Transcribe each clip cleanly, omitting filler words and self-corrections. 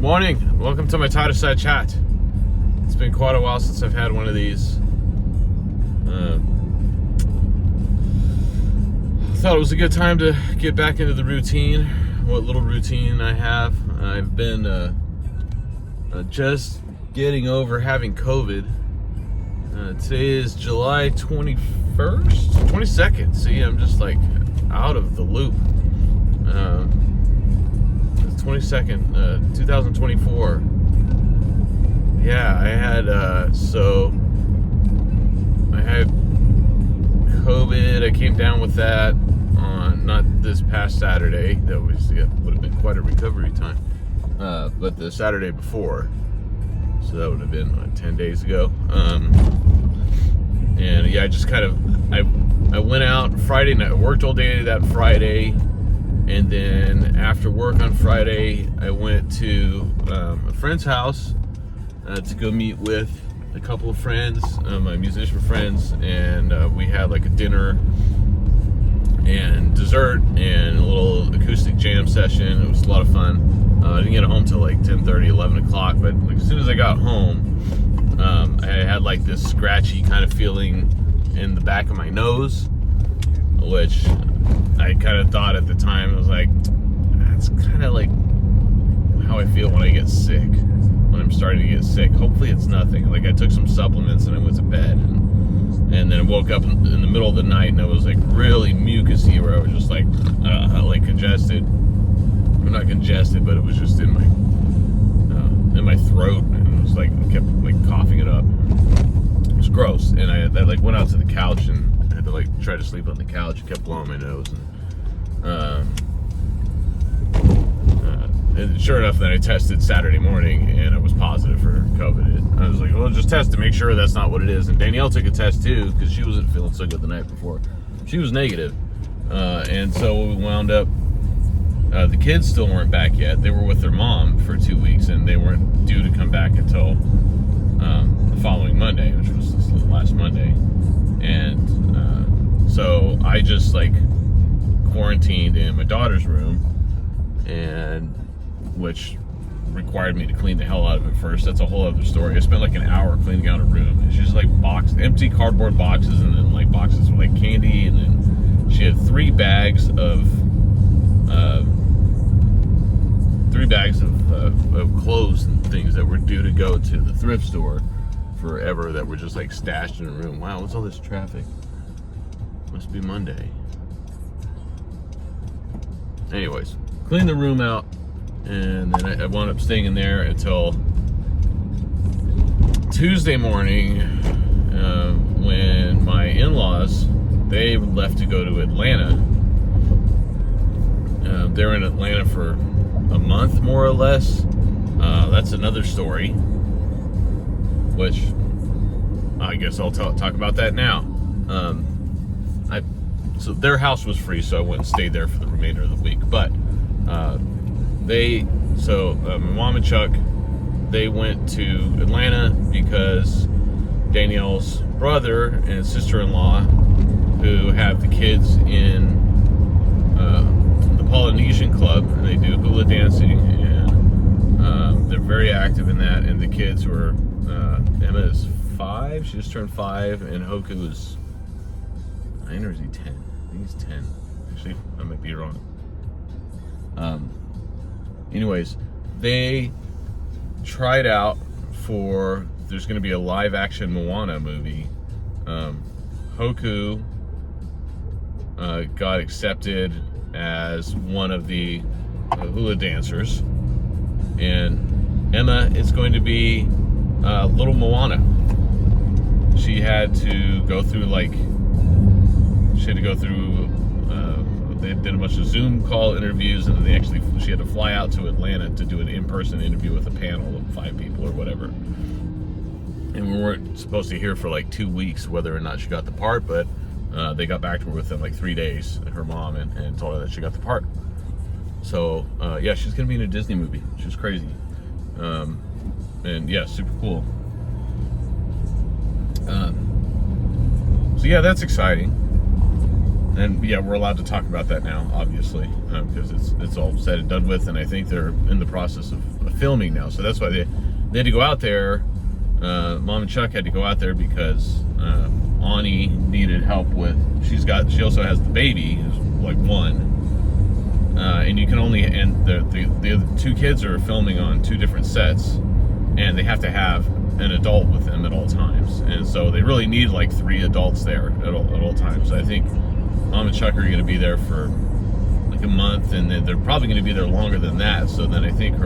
Morning. Welcome to my Tireside chat. It's been quite a while since I've had one of these. Thought it was a good time to get back into the routine. What little routine I have. I've been just getting over having COVID. Today is July 21st? 22nd. See, I'm just like out of the loop. 22nd, 2024. Yeah, I had COVID. I came down with that on not this past Saturday. That was would have been quite a recovery time. But the Saturday before, so that would have been 10 days ago. And yeah, I just kind of I went out Friday night. I worked all day that Friday. And then after work on Friday, I went to a friend's house to go meet with a couple of friends, my musician friends, and we had like a dinner and dessert and a little acoustic jam session. It was a lot of fun. I didn't get home till like 10:30, 11 o'clock, but like, as soon as I got home, I had like this scratchy kind of feeling in the back of my nose, which I kind of thought at the time, I was like, that's kind of like how I feel when I get sick, when I'm starting to get sick. Hopefully it's nothing. Like I took some supplements and I went to bed, and then I woke up in the middle of the night and I was like really mucusy, where I was just like congested. Well, not congested, but it was just in my throat, and it was like, I kept like coughing it up. It was gross, and I like went out to the couch and I had to like try to sleep on the couch. It kept blowing my nose, and sure enough, then I tested Saturday morning and I was positive for COVID. I was like, well, just test to make sure that's not what it is. And Danielle took a test too, because she wasn't feeling so good the night before. She was negative. And so we wound up, the kids still weren't back yet. They were with their mom for 2 weeks, and they weren't due to come back until the following Monday, which was this last Monday. And so I just like quarantined in my daughter's room, and which required me to clean the hell out of it first. That's a whole other story. I spent like an hour cleaning out a room. It's just like empty cardboard boxes, and then like boxes with like candy, and then she had three bags of clothes and things that were due to go to the thrift store forever, that were just like stashed in a room. Wow, what's all this traffic? Must be Monday. Anyways, cleaned the room out, and then I wound up staying in there until Tuesday morning, when my in-laws, they left to go to Atlanta. They're in Atlanta for a month, more or less. That's another story, which I guess I'll talk about that now. So their house was free, so I went and stayed there for the remainder of the week. But my mom and Chuck, they went to Atlanta because Danielle's brother and sister-in-law, who have the kids in the Polynesian club, and they do hula dancing, and they're very active in that. And the kids were, Emma is 5, she just turned 5, and Hoku is 9, or is he 10? I think he's 10. Actually, I might be wrong. Anyways, they tried out for, there's going to be a live action Moana movie. Hoku got accepted as one of the hula dancers, and Emma is going to be little Moana. She had to go through they did a bunch of Zoom call interviews, and then she had to fly out to Atlanta to do an in-person interview with a panel of 5 people or whatever. And we weren't supposed to hear for like 2 weeks whether or not she got the part, but they got back to her within like 3 days, her mom, and told her that she got the part. So yeah, she's gonna be in a Disney movie, which is crazy. And yeah, super cool. So yeah, that's exciting. And yeah, we're allowed to talk about that now, obviously, because it's all said and done with, and I think they're in the process of filming now. So that's why they had to go out there. Mom and Chuck had to go out there because Ani needed help with. She also has the baby, who's like 1, and you can only the other 2 kids are filming on 2 different sets, and they have to have an adult with them at all times, and so they really need like 3 adults there at all times. So I think Mom and Chuck are going to be there for like a month, and then they're probably going to be there longer than that. So then I think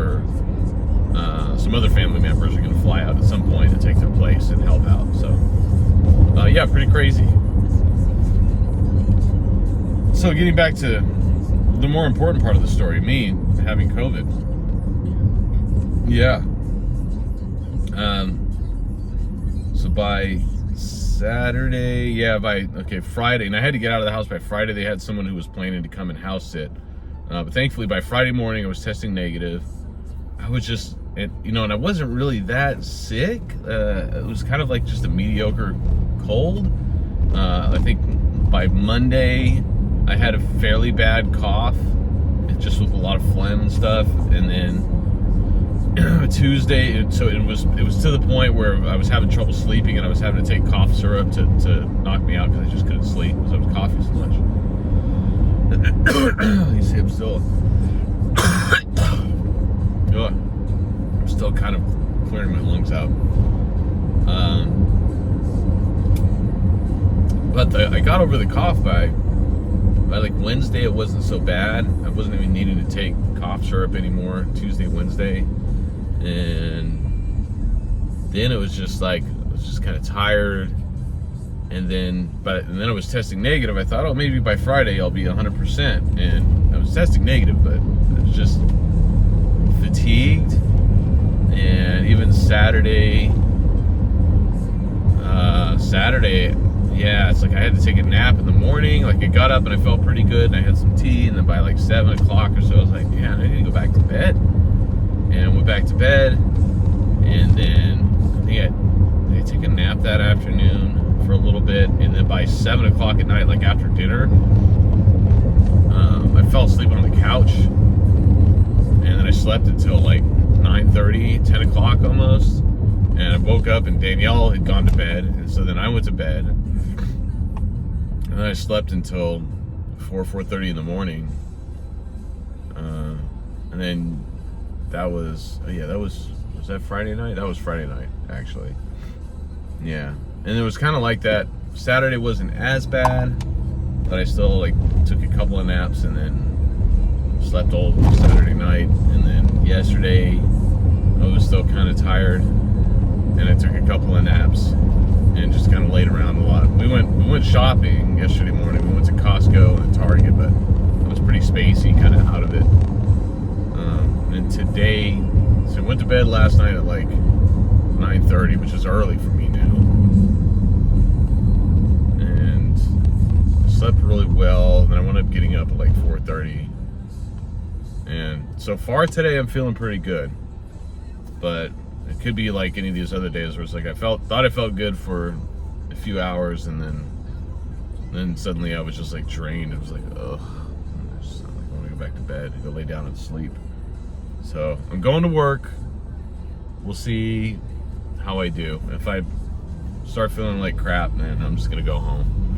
some other family members are going to fly out at some point to take their place and help out. So yeah, pretty crazy. So getting back to the more important part of the story, me having COVID. Yeah. So by Saturday, Friday, and I had to get out of the house by Friday. They had someone who was planning to come and house sit, but thankfully by Friday morning I was testing negative. I was just, and I wasn't really that sick. It was kind of like just a mediocre cold. I think by Monday I had a fairly bad cough, just with a lot of phlegm and stuff, and then Tuesday, so it was to the point where I was having trouble sleeping, and I was having to take cough syrup to knock me out because I just couldn't sleep because I was coughing so much. You see, I'm still kind of clearing my lungs out. But I got over the cough by like Wednesday. It wasn't so bad. I wasn't even needing to take cough syrup anymore. Tuesday, Wednesday. And then it was just like, I was just kind of tired, and then I was testing negative. I thought, maybe by Friday I'll be 100%, and I was testing negative, but I was just fatigued. And even Saturday, yeah, it's like I had to take a nap in the morning. Like I got up and I felt pretty good, and I had some tea, and then by like 7 o'clock or so I was like, man, I need to go back to bed. And I went back to bed, and then I think I took a nap that afternoon for a little bit, and then by 7 o'clock at night, like after dinner, I fell asleep on the couch, and then I slept until like 9:30, 10 o'clock almost, and I woke up and Danielle had gone to bed, and so then I went to bed, and then I slept until 4:30 in the morning, and then was that Friday night? That was Friday night, actually. Yeah, and it was kind of like that. Saturday wasn't as bad, but I still like took a couple of naps, and then slept all Saturday night, and then yesterday I was still kind of tired, and I took a couple of naps and just kind of laid around a lot. We went shopping yesterday morning. We went to Costco and Target, but it was pretty spacey, kind of out of it. And today, so I went to bed last night at like 9:30, which is early for me now, and slept really well. And then I wound up getting up at like 4:30, and so far today I'm feeling pretty good, but it could be like any of these other days where it's like thought I felt good for a few hours, and then suddenly I was just like drained. It was like, ugh, I want to go back to bed, go lay down and sleep. So I'm going to work. We'll see how I do. If I start feeling like crap, then I'm just gonna go home.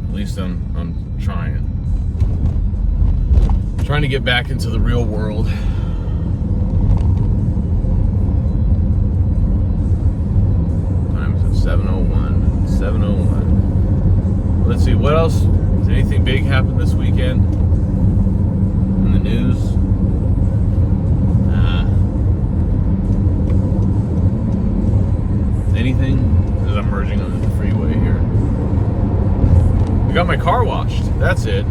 At least I'm trying to get back into the real world. Time is at 7:01. Let's see, what else? Did anything big happen this weekend in the news? Anything? As I'm merging onto the freeway here. I got my car washed. That's it.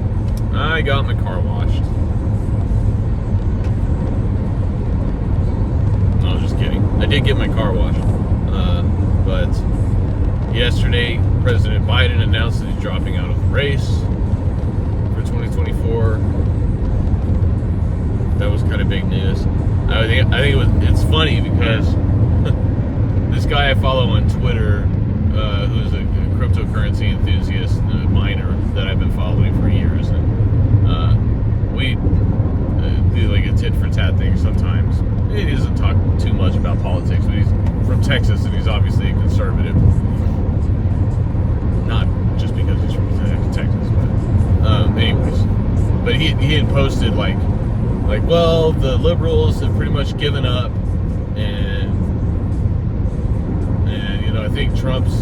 I got my car washed. No, I was just kidding. I did get my car washed. But yesterday, President Biden announced that he's dropping out of the race for 2024. That was kind of big news. I think it's funny because this guy I follow on Twitter, who's a cryptocurrency enthusiast, miner that I've been following for years, and we do like a tit for tat thing sometimes. He doesn't talk too much about politics, but he's from Texas and he's obviously a conservative. Not just because he's from Texas, but anyways. But he had posted like, well, the liberals have pretty much given up, and you know, I think Trump's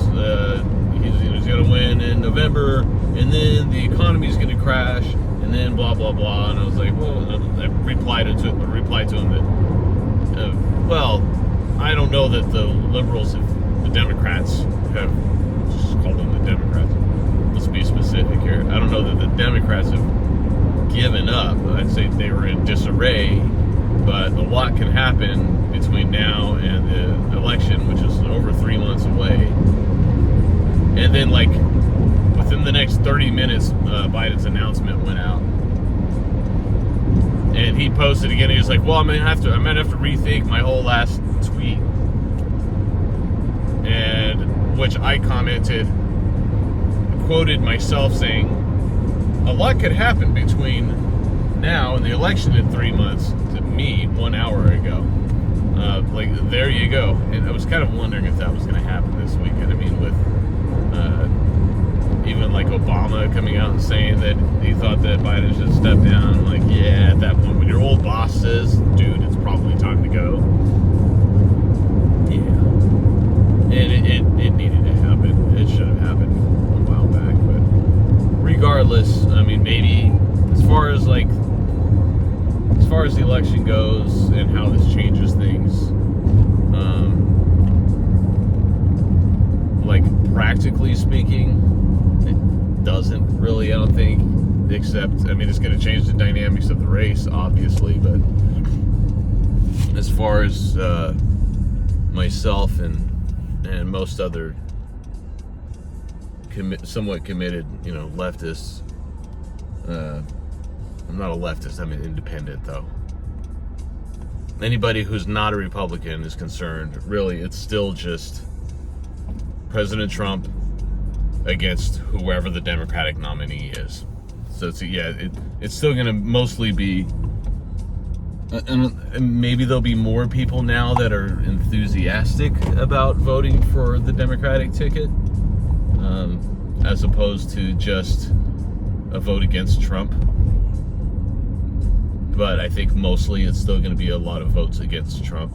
he's going to win in November, and then the economy's going to crash, and then blah blah blah. And I was like, well, I replied to him that, well, I don't know that the liberals the Democrats have, just call them the Democrats. Let's be specific here. I don't know that the Democrats have given up. I'd say they were in disarray, but a lot can happen between now and the election, which is over 3 months away. And then, like, within the next 30 minutes, Biden's announcement went out, and he posted again. He was like, "Well, I might have to rethink my whole last tweet," and which I quoted myself saying, "A lot could happen between now and the election in 3 months." To me, 1 hour ago, like, there you go. And I was kind of wondering if that was going to happen this weekend. I mean, with even like Obama coming out and saying that he thought that Biden should step down. I'm like, yeah, at that point, when your old boss says, dude, it's probably time to go. Yeah. And it needed to happen. It should have happened a while back. But regardless, I mean, maybe as far as the election goes and how this changes things, like, practically speaking, it doesn't really, I don't think, except, I mean, it's going to change the dynamics of the race, obviously, but as far as myself and most other somewhat committed, you know, leftists, I'm not a leftist, I'm an independent, though. Anybody who's not a Republican is concerned, really, it's still just President Trump against whoever the Democratic nominee is. So it's still going to mostly be, and maybe there'll be more people now that are enthusiastic about voting for the Democratic ticket, as opposed to just a vote against Trump. But I think mostly it's still going to be a lot of votes against Trump.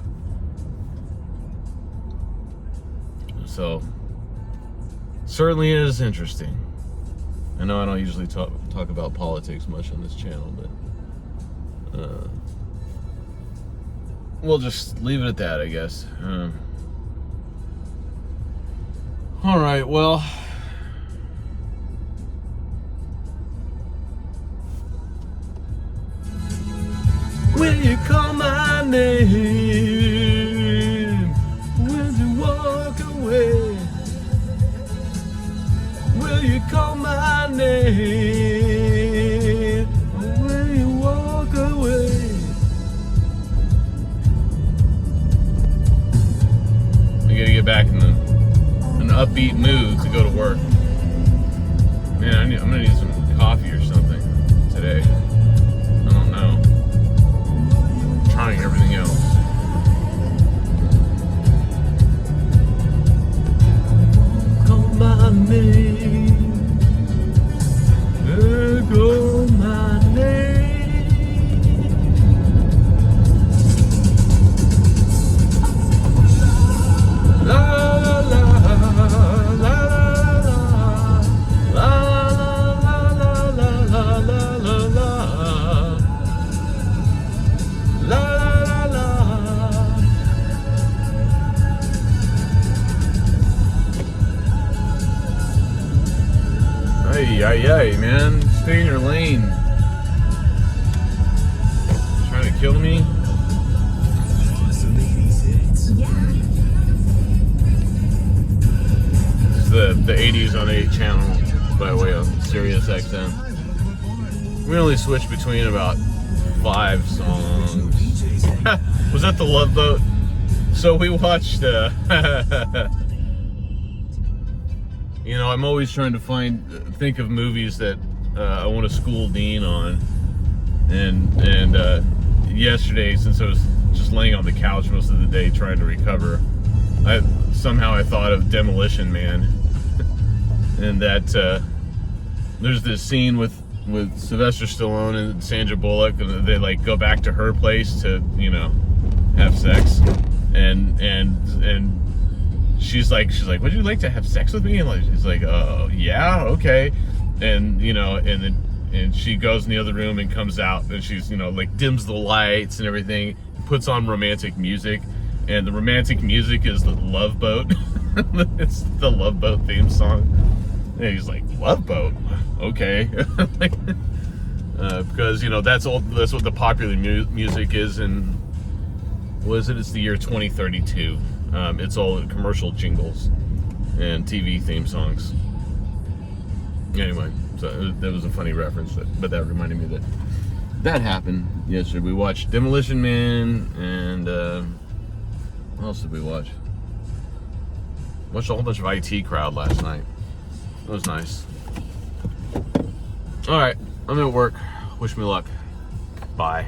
So, certainly is interesting. I know I don't usually talk about politics much on this channel, but we'll just leave it at that, I guess. All right, well, will you call my name when you walk away? Will you call my name when you walk away? I gotta get back in an upbeat mood to go to work. Man, I'm gonna need some coffee or something today. I don't know. I'm trying everything else. Call my name. Call my name. La la la la la la la la la. Ay, man. Stay in your lane. Trying to kill me? This is the 80s on 8 channel, by the way, on Sirius XM. We only switched between about 5 songs. Was that the Love Boat? So we watched You know, I'm always trying to think of movies that I want to school Dean on. And yesterday, since I was just laying on the couch most of the day trying to recover, I thought of Demolition Man. And that there's this scene with Sylvester Stallone and Sandra Bullock, and they like go back to her place to, you know, have sex, and she's like, would you like to have sex with me? And like, she's like, oh yeah, okay. And you know, and she goes in the other room and comes out, and she's, you know, like dims the lights and everything, puts on romantic music, and the romantic music is the Love Boat. It's the Love Boat theme song. And he's like, Love Boat? Okay. Like, because, you know, that's what the popular music is in, what is it? It's the year 2032. It's all commercial jingles and TV theme songs. Anyway, so that was a funny reference, but that reminded me that happened yesterday. We watched Demolition Man, and what else did we watch? Watched a whole bunch of IT Crowd last night. It was nice. All right, I'm at work. Wish me luck. Bye.